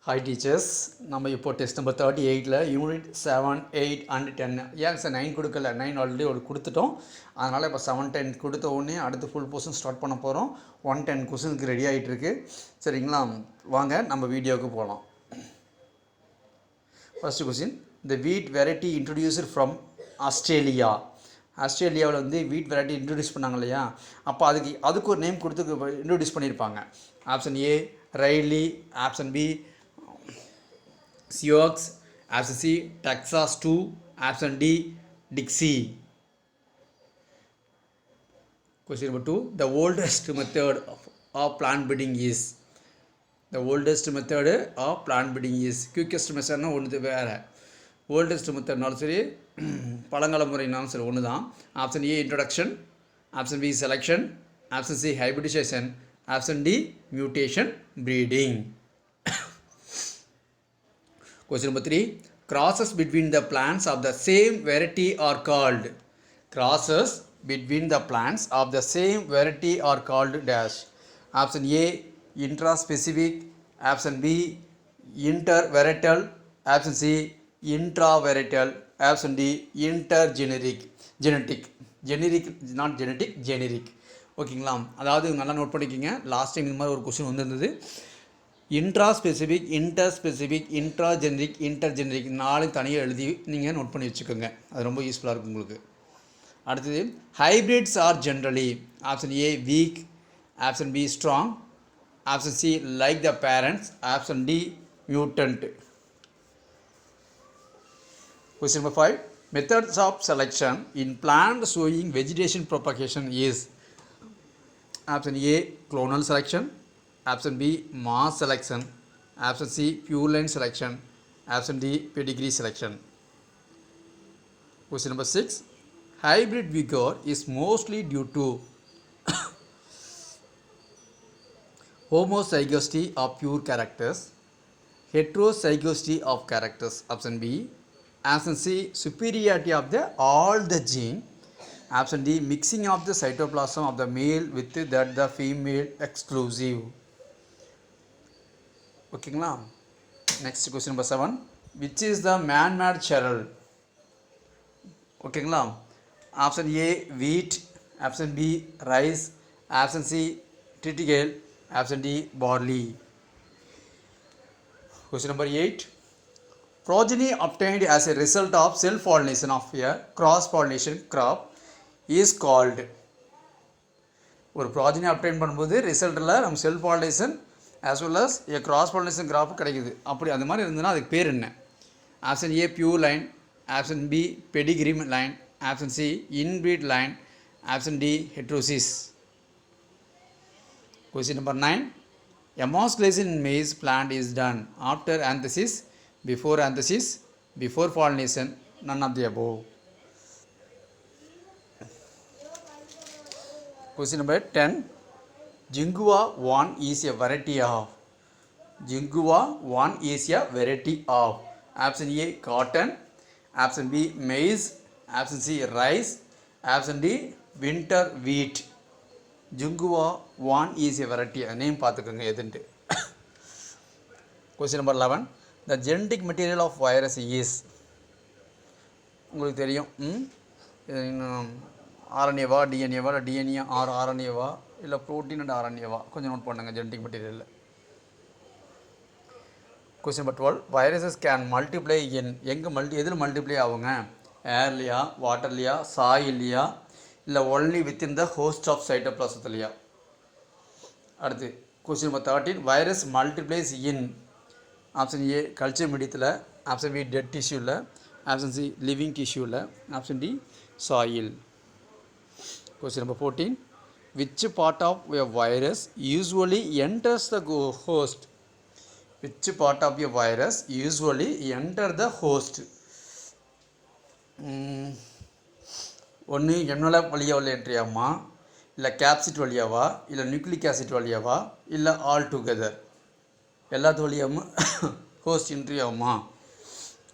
Hi teachers, நம்ம இப்போ test number 38ல unit 7, 8 and 10 ஏன் சார் 9 கொடுக்கல 9 ஆல்ரெடி ஒரு கொடுத்துட்டோம். அதனால் இப்போ 7, 10 கொடுத்த உடனே அடுத்து ஃபுல் போர்ஷன் ஸ்டார்ட் பண்ண போகிறோம். 110 கொஸ்டினுக்கு ரெடி ஆகிட்டு இருக்கு. சரிங்களா, வாங்க நம்ம வீடியோவுக்கு போகலாம். ஃபர்ஸ்ட் கொஸ்டின், த வீட் வெரைட்டி இன்ட்ரடியூஸ்டு ஃப்ரம் ஆஸ்திரேலியா. ஆஸ்திரேலியாவில் வந்து வீட் வெரைட்டி இன்ட்ரடியூஸ் பண்ணாங்க இல்லையா, அப்போ அதுக்கு ஒரு நேம் கொடுத்து இன்ட்ரடியூஸ் பண்ணியிருப்பாங்க. Option A Riley, option B Sioux, option C Texas 2, option D Dixie. Question number 2, the oldest method of plant breeding is. The oldest method of plant breeding is. Quickest method na ஒன்று வேறு, oldest methodனாலும் சரி பழங்கால முறைனாலும் சரி ஒன்று தான். Option A introduction, option B selection, option C hybridization, option D mutation breeding. Question number 3, crosses between the plants of the same variety are called. Crosses between the plants of the same variety are called dash. Option A intraspecific, option B intervarietal, option C intravarietal, option D intergeneric. Generic not genetic, generic. ஓகேங்களா, அதாவது நல்லா note பண்ணிக்கிங்க. Last time இந்த மாதிரி ஒரு question வந்திருந்தது. இன்ட்ராஸ்பெசிஃபிக், interspecific, இன்ட்ராஜெனரிக், இன்டர்ஜெனரிக் நாலு தனியாக எழுதி நீங்கள் நோட் பண்ணி வச்சுக்கோங்க. அது ரொம்ப யூஸ்ஃபுல்லாக இருக்கும் உங்களுக்கு. அடுத்தது, hybrids are generally. Option A weak, option B strong, option C like the parents, option D mutant. Question number 5, methods of selection in plant showing vegetation propagation is. Option A clonal selection, option B mass selection, option C pure line selection, option D pedigree selection. Question number 6, hybrid vigor is mostly due to homozygosity of pure characters, heterozygosity of characters, option B, option C superiority of all the gene, option D mixing of the cytoplasm of the male with that the female exclusive. ஓகேங்களா. Next question number 7, which is the manmade cereal. ஓகேங்களா. Option A wheat, option B rice, option C triticale, option D barley. Question number 8, progeny obtained as a result of self pollination of a cross pollination crop is called. ஒரு progeny obtain பண்ணும்போது ரிசல்ட்டில் நம்ம self pollination as well as a cross pollination crop கிடைக்குது. அப்படி அந்த மாதிரி இருந்ததுன்னா அதுக்கு பேர் என்ன? Option A pure line, option B pedigree line, option C inbred line, option D heterosis. Question number 9, emasculation in maize plant is done after anthesis, before anthesis, before pollination, none of the above. Question number 10, Jingua 1 is a variety of. Jingua 1 is a variety of. Option A cotton, option B maize, option C rice, option D winter wheat. Jingua 1 is a variety. Name பார்த்துக்கோங்க எதுன்ட்டு. Question number 11, the genetic material of virus is. உங்களுக்கு தெரியும், ஆர்என்ஏவா டிஎன்ஏவா இல்லை DNA ஆர்என்ஏவா இல்லை protein and ஆர்என்ஏவா கொஞ்சம் note பண்ணுங்க genetic மெட்டீரியலில். Question number 12, viruses can multiply in. எதில் multiply ஆகுங்க? ஏர்லையா, வாட்டர்லையா, சாயில்லையா, இல்லை only within the host of சைட்டோபிளாசத்துலையா? அடுத்து question number 13, virus multiplies in. Option A culture மீடியத்தில், ஆப்ஷன் பி டெட் டிஷ்யூவில், ஆப்ஷன் சி லிவிங் டிஷ்யூவில், option D soil. Question number 14, which part of a virus usually enters the host? Which part of a virus usually enter the host? ஒன்று envelope வழியாக entry ஆகுமா, இல்லை capsid வழியாவா, இல்லை nucleic acid வழியாவா, இல்லை all together எல்லாத்து வழியாகவும் host entry ஆகுமா?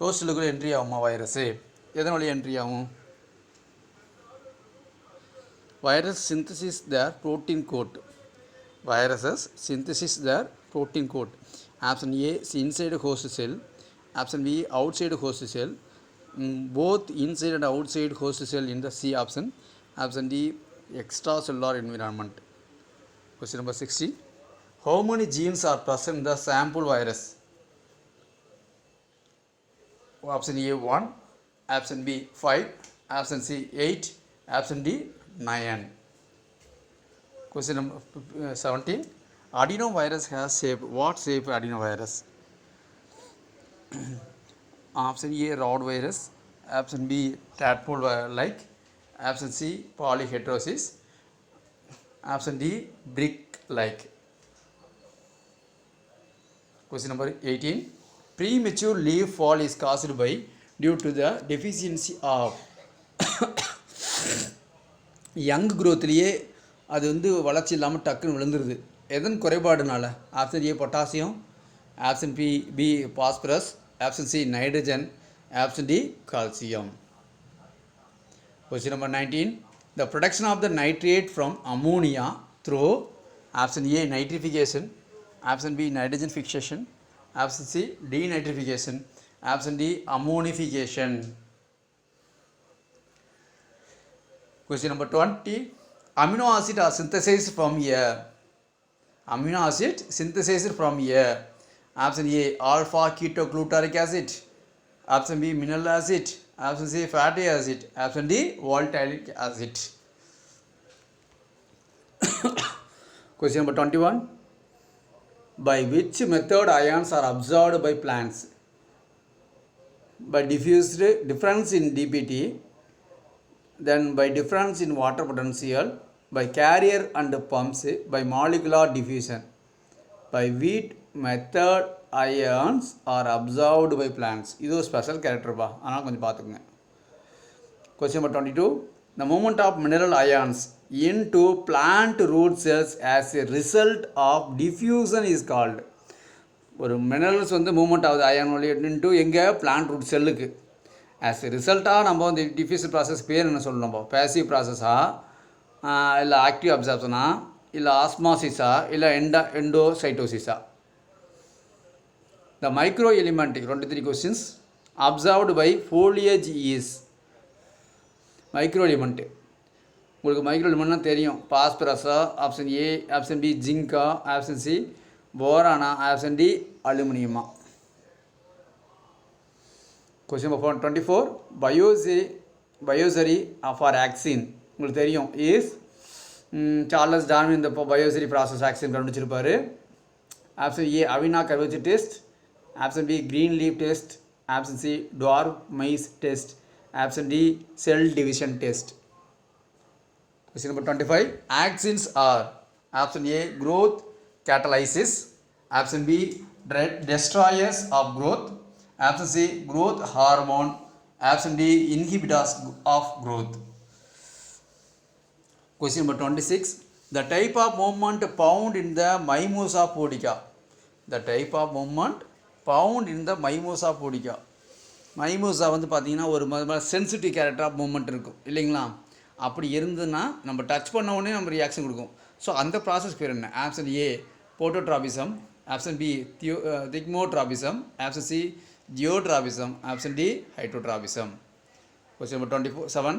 ஹோஸ்டிலுக்குள்ளே entry ஆகுமா வைரஸு? எதன் வழியாக என்ட்ரி ஆகும்? Virus synthesis their protein coat. Viruses synthesis their protein coat. Option A is inside host cell. Option B outside host cell. Both inside and outside host cell in the C option. Option D extracellular environment. Question number 60. How many genes are present in the sample virus? Option A 1, option B 5, option C 8, option D 9. Question number 17. Adenovirus has shape. What shape adenovirus? Option A rod virus, option B tadpole like, option C polyhedrosis, option D brick like. Question number 18. Premature leaf fall is caused by due to the deficiency of young growthலியே அது வந்து வளர்ச்சி இல்லாமல் டக்குன்னு விழுந்துருது. எதன் குறைபாடுனால? Option A potassium, option B phosphorus, option C nitrogen, option D calcium. Question number 19. The production of the nitrate from ammonia through option A nitrification, option B nitrogen fixation, option C denitrification, option D ammonification. Question number 20. Amino acid are synthesized from here. Amino acid synthesized from here. Option A alpha ketoglutarate acid, option B mineral acid, option C fatty acid, option D voltaic acid. Question number 21. By which method ions are absorbed by plants? By difference in dpt, then by difference in water potential, by carrier and pumps, by molecular diffusion. By which method ions are absorbed by plants? இது ஒரு special character பா, ஆனால் கொஞ்சம் பார்த்துக்குங்க. Question number 22. The movement of mineral ions into plant root cells as a result of diffusion is called. ஒரு minerals வந்து movement ஆகுது ion வழி இன்ட்டு எங்கே பிளான்ட் ரூட் செல்லுக்கு. ஆஸ் எ ரிசல்ட்டாக நம்ம வந்து டிஃப்யூசன் ப்ராசஸ் பேர் என்ன சொல்லணும்? நம்ம பேசிவ் ப்ராசஸா, இல்லை ஆக்டிவ் அப்சார்ப்ஷனா, இல்லை ஆஸ்மாசிஸா, இல்லை எண்டோசைட்டோசிஸா? The micro element 23 questions observed by foliage is micro element. உங்களுக்கு மைக்ரோ எலிமெண்ட்னா தெரியும். பாஸ்பரஸா, ஆப்ஷன் ஏ, ஆப்ஷன் பி ஜிங்கா, ஆப்ஷன் சி போரானா, ஆப்ஷன் டி அலுமினியமா? Question number 24. Bioassay for auxin உங்களுக்கு தெரியும். இஸ் சார்லஸ் டார்வின் இந்த பயோசரி ப்ராசஸ் ஆக்சின் கண்டுபிடிச்சிருப்பார். Option A avena curvature test, option B green leaf test, option C dwarf maize test, option D cell division test. Question number 25. Axins are option A growth catalysis, option B destroyers of growth, option C growth hormone, option D inhibitors of growth. Question number 26. The type of movement found in the Mimosa pudica. The type of movement found in the Mimosa pudica. மைமோசா வந்து பார்த்திங்கன்னா ஒரு sensitive character of moment இருக்கும் இல்லைங்களா? அப்படி இருந்ததுன்னா நம்ம touch பண்ண உடனே நம்ம ரியாக்ஷன் கொடுக்கும். ஸோ அந்த ப்ராசஸ் பேர் என்ன? Option A phototropism, option B thigmotropism, option C geotropism, option D hydrotropism. Question number 27.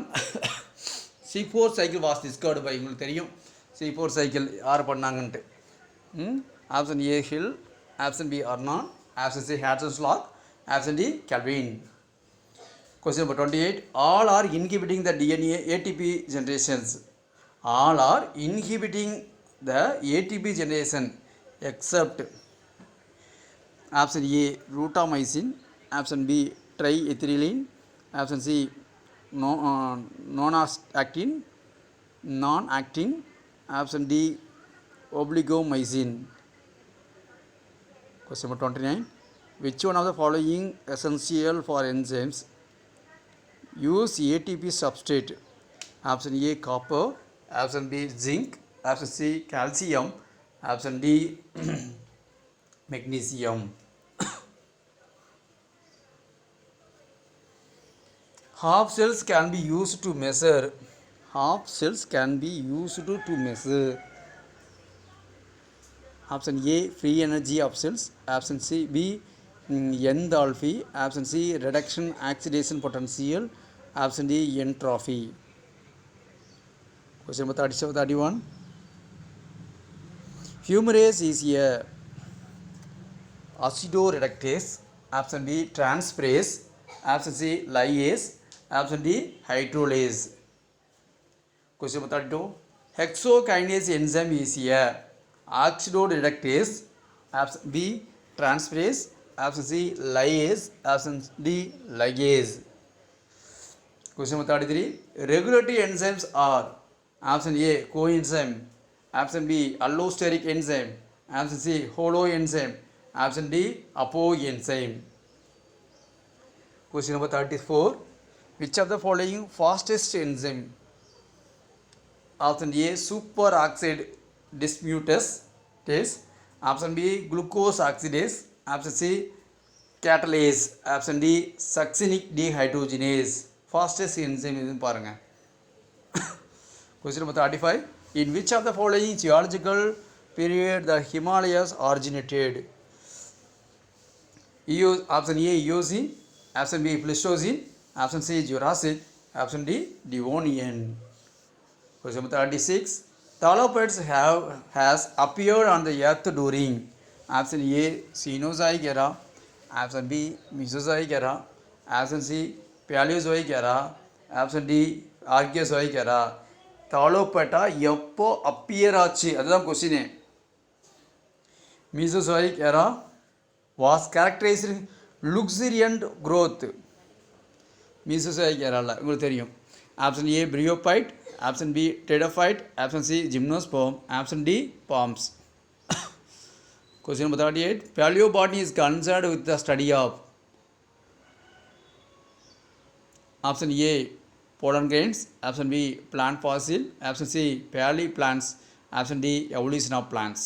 C4 cycle was discovered by, உங்களுக்கு தெரியும் C4 சைக்கிள் யார் பண்ணாங்கன்ட்டு. Option A Hill, option B Arnon, option C Hatch and Slack, option D Calvin. Question number 28. All are inhibiting the DNA ATP generations. All are inhibiting the ATP generation except option A rhabdomycin, option B triethylene, option C non-actin, option D obligomycin. Question number 29. Which one of the following essential for enzymes use ATP substrate? Option A copper, option B zinc, option C calcium, option D magnesium. Half cells can be used to measure. Half cells can be used to measure Option A, free energy of cells. Option C, B, enthalpy. Option C, reduction oxidation potential. Option D, entropy. Question number 31. Fumarase is a acidoreductase. Option B, transferase. Option C, lyase. Option D, hydrolase. Question number 32. Hexokinase enzyme is a oxidoreductase. Option B, transferase. Option C, lyase. Option D, ligase. Question number 33. Regulatory enzymes are option A, coenzyme. Option B, allosteric enzyme. Option C, holoenzyme. Option D, apoenzyme. Question number 34. Which of the following fastest enzyme? Option A, superoxide dismutase. Option B, glucose oxidase. Option C, catalase. Option D, succinic dehydrogenase. Fastest enzyme is பாருங்க. Question number 35. In which of the following geological period the Himalayas originated? Option A, Eocene. Option B, Pleistocene. Option C, Jurassic. Option D, Devonian. Question number 36. Thalapids has appeared on the earth during option A, Cenozoic era. Option B, Mesozoic era. Option C, Paleozoic era. Option D, Archeozoic era. Thallophyta எப்போ appear ஆச்சு அதுதான் கொஸ்டினே. Mesozoic era was characterised luxuriant growth. Mesozoic எராவில் உங்களுக்கு தெரியும். Option A bryophyte. Option B pteridophyte. Option C gymnosperm. Option D palms. Question number 38. Paleobotany is concerned with the study of option A, pollen grains. Option B, plant fossil. Option C, paleoplants. Option D, evolution of plants.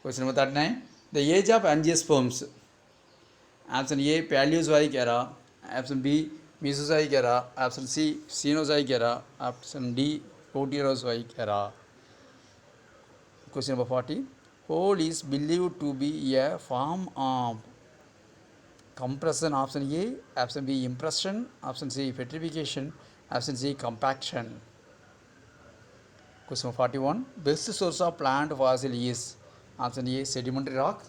Question number 39. The age of angiosperms. Option A, Paleozoic era. Option B, Mesozoic era. Option C, Cenozoic era. Option D, Proterozoic era. Question number 40. Hole is believed to be a form of compression. Option A. Option B, impression. Option C, petrification. Option C, compaction. Question 41. Best source of plant fossil is option A, sedimentary rock.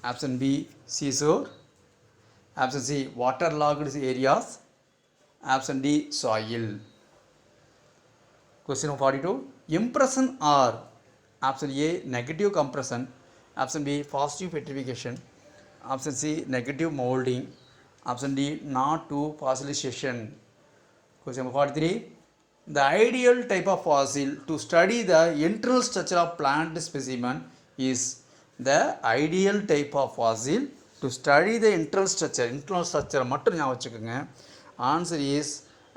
Option B, seashore. Option C, waterlogged areas. Option D, soil. Question 42. Impression are option A, negative compression. Option B, positive petrification. Option C, negative molding. Option D, not to fossilization. Question 43. The ideal type of fossil to study the internal structure of plant specimen is the ideal type of fossil to study the internal structure மட்டும் ஞாபகம் வச்சுக்கோங்க. Answer is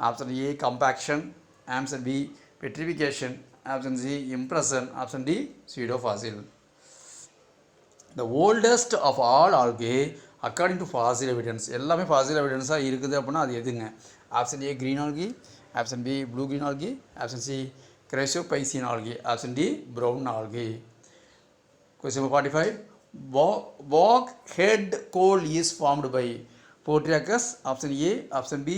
option A, compaction. Option B, petrification. Option C, impression. Option D, pseudofossil. The oldest of all algae according to fossil evidence. எல்லாமே fossil evidenceாக இருக்குது அப்படின்னா அது எதுங்க? Option A green algae. Option B blue green algae. Option C chrysopycine algae. Option D brown algae. Question number 45. Bog head coal is formed by Potriacus. Option A. Option B,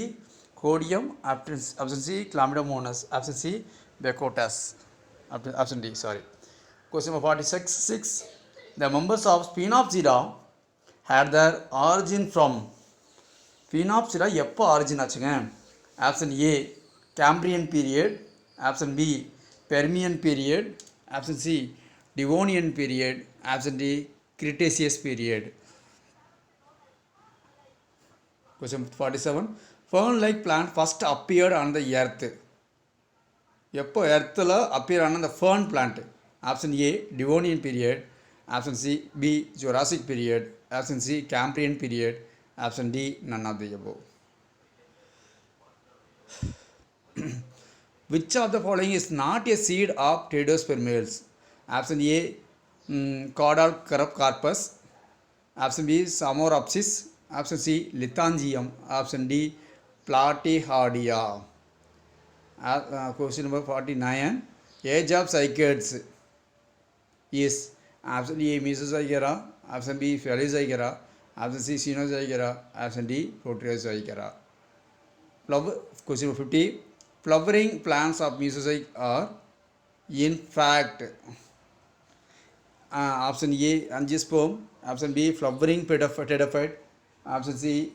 Codium. Option C, Chlamydomonas. Option C, Becotus. Option D, sorry. Question number 46. The members of Spinopsida had their origin from. Spinopsida எப்போ origin ஆச்சுங்க? Option A, Cambrian period. Option B, Permian period. Option C, Devonian period. Option D, Cretaceous period. Question 47. Fern-like plant first appeared on the earth. எப்போ எர்த்தில் appear ஆன அந்த fern plant? Option A Devonian period. Option C B Jurassic period. Option C Cambrian period. Option D none of the above. Which of the following is not a seed of pteridospermales? Option A, Caudalcarpus. Option B, Samoropsis. Option C, Lithangium. Option D, Platyhardia. Question number 49. Age of cycads is option A Mesozoica, option B Paleozoica, option C Cenozoica, option D Proterozoica. Question 50. Flowering plants of Mesozoic are in fact option A angiosperm, option B flowering pteridophyte, option C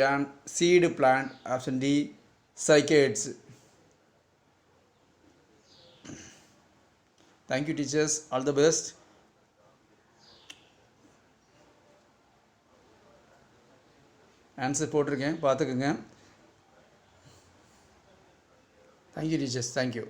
an seed plant, option D cycads. Thank you teachers, all the best. Answer போட்டிருக்கேன் பார்த்துக்குங்க. Thank you teachers, thank you.